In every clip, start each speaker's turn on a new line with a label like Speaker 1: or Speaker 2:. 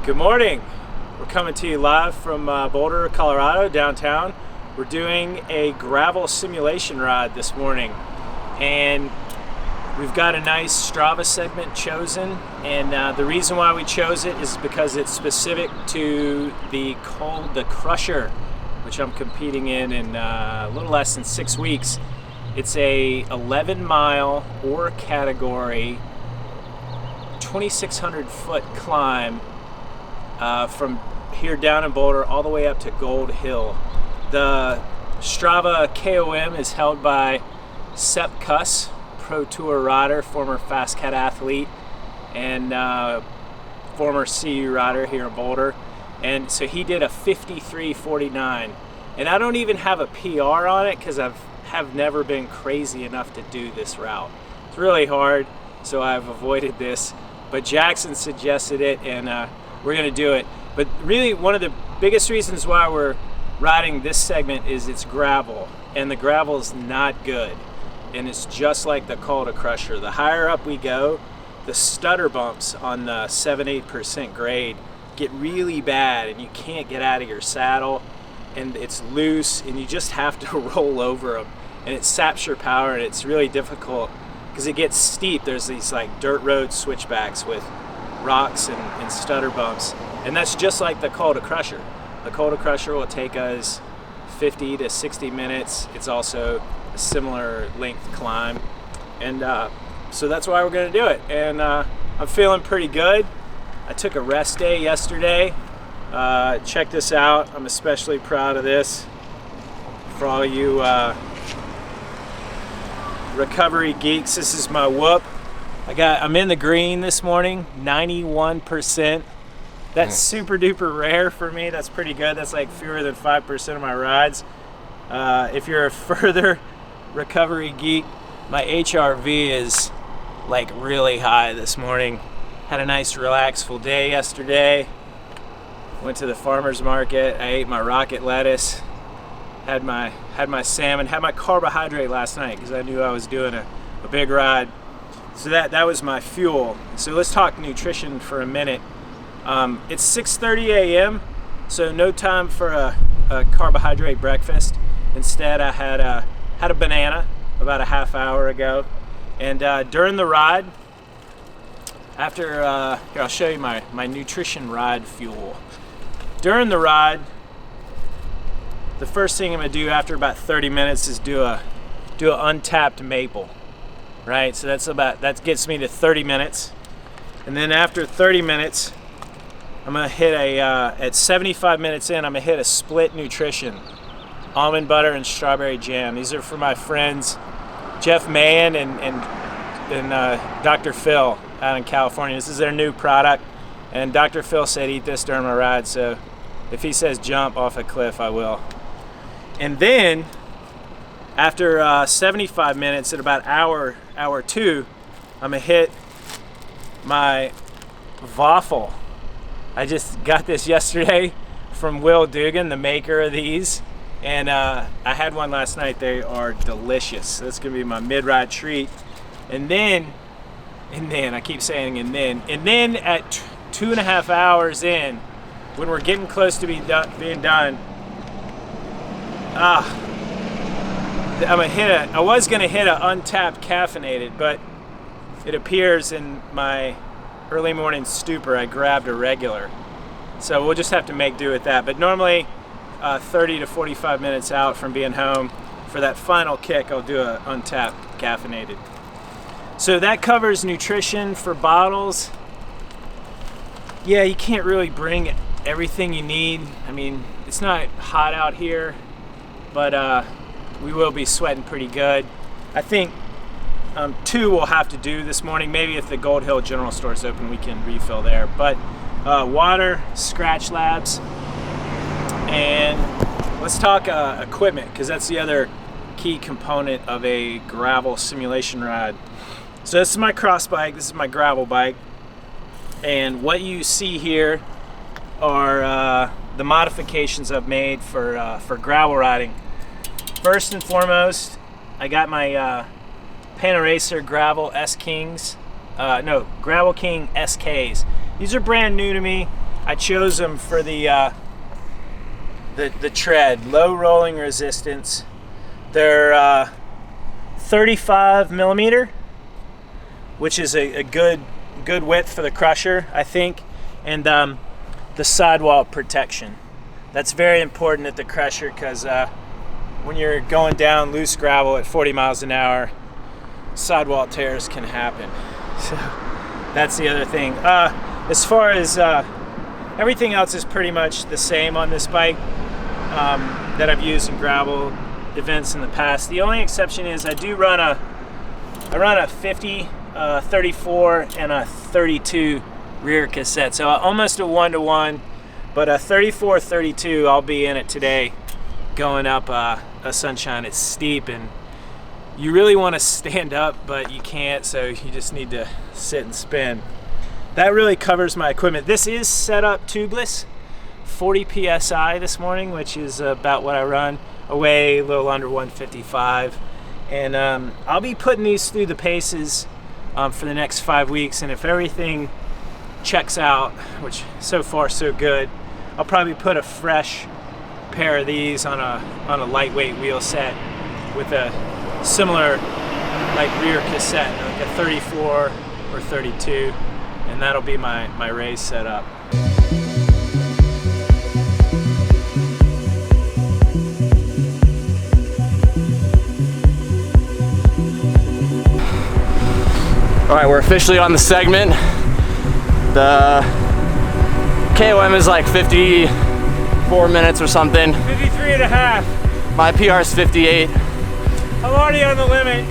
Speaker 1: Good morning. We're coming to you live from Boulder, Colorado, downtown. We're doing a gravel simulation ride this morning, and we've got a nice Strava segment chosen, and the reason why we chose it is because it's specific to the Crusher, which I'm competing in a little less than 6 weeks. It's a 11-mile ore category, 2,600 foot climb from here down in Boulder all the way up to Gold Hill. The Strava KOM is held by Sepp Kuss, Pro Tour rider, former FasCat athlete, and former CU rider here in Boulder. And so he did a 53:49, and I don't even have a PR on it because have never been crazy enough to do this route. It's really hard, so I've avoided this, but Jackson suggested it, and we're gonna do it. But really, one of the biggest reasons why we're riding this segment is it's gravel, and the gravel is not good, and it's just like the Crusher. The higher up we go, the stutter bumps on the 7-8% grade get really bad, and you can't get out of your saddle, and it's loose, and you just have to roll over them, and it saps your power, and it's really difficult because it gets steep. There's these like dirt road switchbacks with rocks and stutter bumps, and that's just like the Crusher. The Crusher will take us 50 to 60 minutes. It's also a similar length climb, and so that's why we're going to do it. And I'm feeling pretty good. I took a rest day yesterday. Check this out. I'm especially proud of this for all you recovery geeks. This is my whoop. I'm in the green this morning, 91%. That's super duper rare for me. That's pretty good. That's like fewer than 5% of my rides. If you're a further recovery geek, my HRV is like really high this morning. Had a nice relaxful day yesterday. Went to the farmer's market. I ate my rocket lettuce. Had my salmon. Had my carbohydrate last night because I knew I was doing a big ride. So that was my fuel. So let's talk nutrition for a minute. It's 6:30 a.m. so no time for a carbohydrate breakfast. Instead, I had a banana about a half hour ago, and during the ride, after here, I'll show you my nutrition ride fuel. During the ride, the first thing I'm gonna do after about 30 minutes is do a untapped maple, right? So that gets me to 30 minutes, and then after 30 minutes, I'm gonna hit at 75 minutes in, I'm gonna hit a split nutrition, almond butter and strawberry jam. These are for my friends Jeff Mahan and Dr. Phil out in California. This is their new product, and Dr. Phil said eat this during my ride, so if he says jump off a cliff, I will. And then after 75 minutes, at about hour 2, I'm gonna hit my waffle. I just got this yesterday from Will Dugan, the maker of these, and I had one last night. They are delicious. That's gonna be my mid-ride treat. And then I keep saying and then at 2.5 hours in, when we're getting close to being done, I was gonna hit a untapped caffeinated, but it appears in my early morning stupor I grabbed a regular, so we'll just have to make do with that. But normally 30 to 45 minutes out from being home, for that final kick, I'll do a untapped caffeinated. So that covers nutrition for bottles. Yeah, you can't really bring everything you need. I mean, it's not hot out here, but we will be sweating pretty good. I think 2 we'll have to do this morning. Maybe if the Gold Hill General Store is open, we can refill there. But water, Scratch Labs, and let's talk equipment, because that's the other key component of a gravel simulation ride. So this is my cross bike, this is my gravel bike, and what you see here are the modifications I've made for gravel riding. First and foremost, I got my Panaracer Gravel S Kings, Gravel King SKs. These are brand new to me. I chose them for the tread, low rolling resistance. They're 35 millimeter, which is a good width for the crusher, I think, and the sidewall protection. That's very important at the crusher because when you're going down loose gravel at 40 miles an hour, sidewall tears can happen. So that's the other thing. As far as everything else is pretty much the same on this bike that I've used in gravel events in the past. The only exception is I run a 50, 34, and a 32 rear cassette. So almost a 1-to-1, but a 34, 32, I'll be in it today going up a Sunshine. It's steep and you really want to stand up, but you can't, so you just need to sit and spin. That really covers my equipment. This is set up tubeless, 40 PSI this morning, which is about what I run. Away a little under 155. And I'll be putting these through the paces for the next 5 weeks, and if everything checks out, which so far so good, I'll probably put a fresh pair of these on a lightweight wheel set with a similar like rear cassette, like a 34 or 32, and that'll be my race setup.
Speaker 2: All right, we're officially on the segment. The KOM is like 54 minutes or something.
Speaker 1: 53 and a half.
Speaker 2: My PR is 58.
Speaker 1: I'm already on the limit.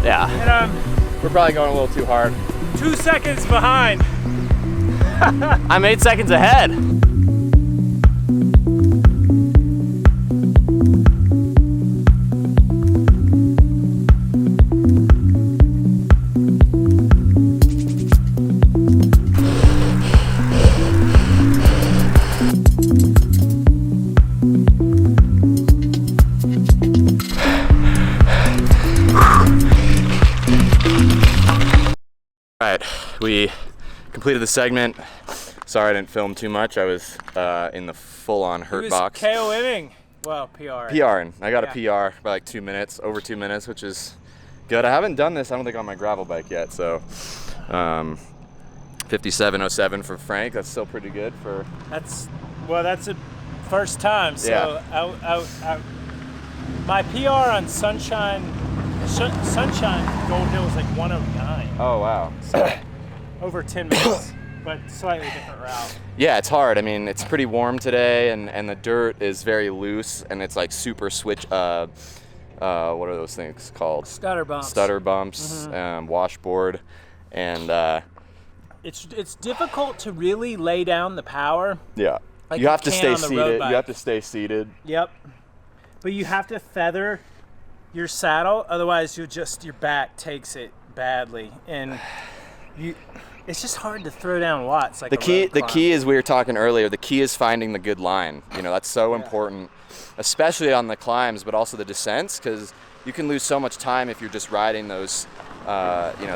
Speaker 2: Yeah.
Speaker 1: And
Speaker 2: we're probably going a little too hard.
Speaker 1: 2 seconds behind.
Speaker 2: I'm 8 seconds ahead. Alright, we completed the segment. Sorry I didn't film too much. I was in the full-on hurt box.
Speaker 1: KOMing. Well, PR.
Speaker 2: PRing. I got a PR by like 2 minutes, over 2 minutes, which is good. I haven't done this, I don't think, on my gravel bike yet, so 57:07 for Frank. That's still pretty good for.
Speaker 1: That's a first time. So
Speaker 2: yeah.
Speaker 1: My PR on Sunshine Gold Hill was like 109.
Speaker 2: Oh wow.
Speaker 1: So over 10 minutes, but slightly different route.
Speaker 2: Yeah, it's hard. I mean, it's pretty warm today, and the dirt is very loose, and it's like super switch. What are those things called?
Speaker 1: Stutter bumps.
Speaker 2: Stutter bumps, washboard, and
Speaker 1: it's difficult to really lay down the power.
Speaker 2: Yeah,
Speaker 1: like
Speaker 2: you have to stay seated.
Speaker 1: You
Speaker 2: have to stay seated.
Speaker 1: Yep, but you have to feather your saddle, otherwise your back takes it badly, and it's just hard to throw down watts. Like the key is, we were talking earlier, the key is finding the good line. You know, that's so important, especially on the climbs, but also the descents, because you can lose so much time if you're just riding those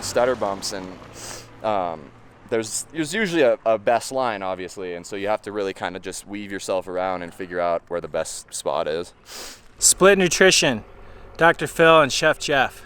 Speaker 1: stutter bumps, and there's usually a best line, obviously, and so you have to really kind of just weave yourself around and figure out where the best spot is. Split Nutrition, Dr. Phil and Chef Jeff.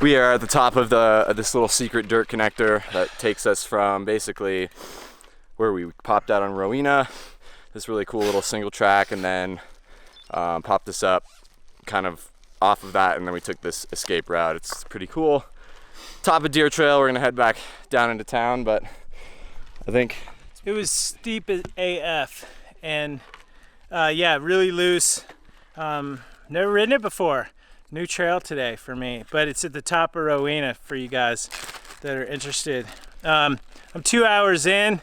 Speaker 2: We are at the top of this little secret dirt connector that takes us from basically where we popped out on Rowena, this really cool little single track, and then popped this up kind of off of that, and then we took this escape route. It's pretty cool. Top of Deer Trail, we're gonna head back down into town, but I think
Speaker 1: it was steep as AF, and yeah, really loose. Never ridden it before. New trail today for me, but it's at the top of Rowena for you guys that are interested. I'm 2 hours in,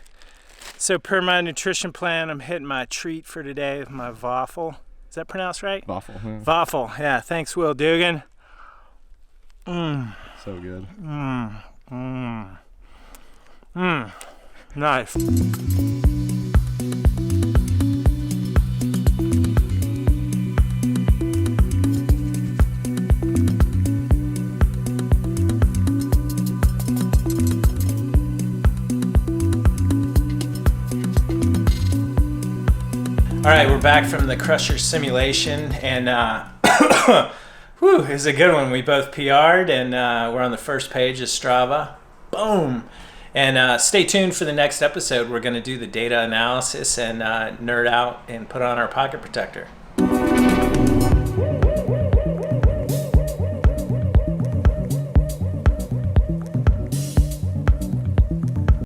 Speaker 1: so per my nutrition plan, I'm hitting my treat for today with my waffle. Is that pronounced right?
Speaker 2: waffle. Yeah.
Speaker 1: Waffle, yeah. Thanks, Will Dugan.
Speaker 2: So good.
Speaker 1: Nice. right, we're back from the Crusher simulation, and whew, it was a good one. We both PR'd, and we're on the first page of Strava. Boom! And stay tuned for the next episode. We're going to do the data analysis and nerd out and put on our pocket protector.